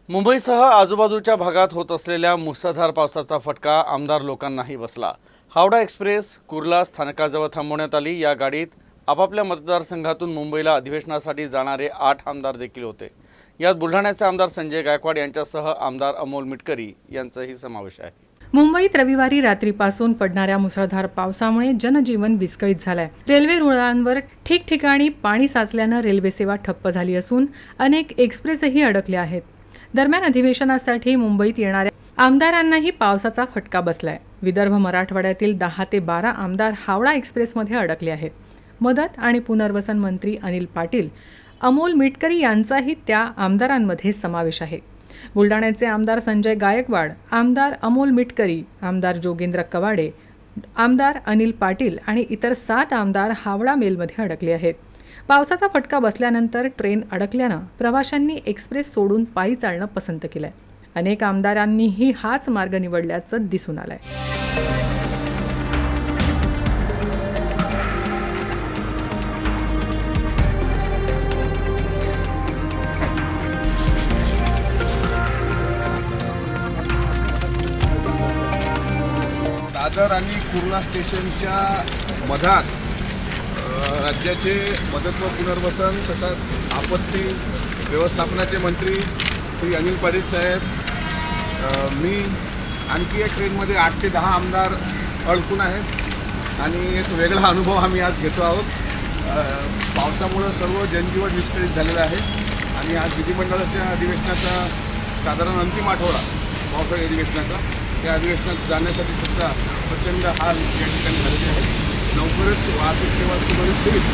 मुंबईसह आजूबाजूच्या भागात होत असलेल्या मुसळधार पावसाचा फटका आमदार लोकांनाही बसला। हावडा एक्सप्रेस कुर्ला स्थानकाजवळ थांबवण्यात आली। या गाडीत आपापल्या मतदारसंघातून मुंबईला अधिवेशनासाठी जाणारे 8 आमदार देखील होते। यात बुलढाण्याचे आमदार संजय गायकवाड यांच्यासह आमदार अमोल मिटकरी यांचाही समावेश आहे। मुंबईत रविवारी रात्रीपासून पडणाऱ्या मुसळधार पावसामुळे जनजीवन विस्कळीत झालंय। रेल्वे रुळांवर ठिकठिकाणी पाणी साचल्यानं रेल्वे सेवा ठप्प झाली असून अनेक एक्सप्रेसही अडकले आहेत। दरम्यान अधिवेशनासाठी मुंबईत येणाऱ्या आमदारांनाही पावसाचा फटका बसलाय। विदर्भ मराठवाड्यातील 10 ते 12 आमदार हावडा एक्सप्रेसमध्ये अडकले आहेत। मदत आणि पुनर्वसन मंत्री अनिल पाटील, अमोल मिटकरी यांचाही त्या आमदारांमध्ये समावेश आहे। बुलढाण्याचे आमदार संजय गायकवाड, आमदार अमोल मिटकरी, आमदार जोगेंद्र कवाडे, आमदार अनिल पाटील आणि इतर 7 आमदार हावडा मेलमध्ये अडकले आहेत। पावसाचा फटका बसल्यानंतर ट्रेन अडकल्यानं प्रवाशांनी एक्सप्रेस सोडून पायी चालणं पसंत केलंय। अनेक आमदारांनीही हाच मार्ग निवडल्याचं दिसून आलंय। दादर आणि कुर्ला स्टेशनच्या मधात राज्याचे मदत व पुनर्वसन तसंच आपत्ती व्यवस्थापनाचे मंत्री श्री अनिल पाटील साहेब, मी आणखी एक ट्रेनमध्ये 8 ते 10 आमदार अडकून आहेत आणि एक वेगळा अनुभव आम्ही आज घेतो आहोत। पावसामुळं सर्व जनजीवन विस्कळीत झालेलं आहे आणि आज विधिमंडळाच्या अधिवेशनाचा साधारण अंतिम आठवडा पावसाळी अधिवेशनाचा, त्या अधिवेशनात जाण्यासाठी सुद्धा प्रचंड हाल या ठिकाणी झालेले आहेत। लवकरच वाहतूक सेवा सुरळीत होईल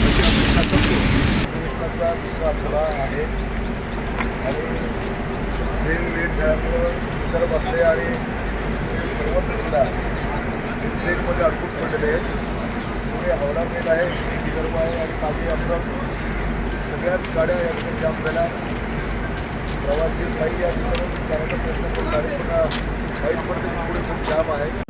अशी अपेक्षा करतो। अधिवेशनाचा दुसरा आठवडा आहे आणि ट्रेन लेट झाल्यामुळं विदर्भातले आणि सर्वत्र जिल्हा ट्रेनमध्ये अडकून पडलेले आहेत। पुढे हावडा मेल आहे, विदर्भ आहे आणि मागे आपलं सगळ्याच गाड्या या ठिकाणी जाम झाल्या। प्रवासी काही या ठिकाणी जाण्याचा प्रयत्न करून गाडी पुन्हा बाईक पडते, पुढे खूप जाम आहे।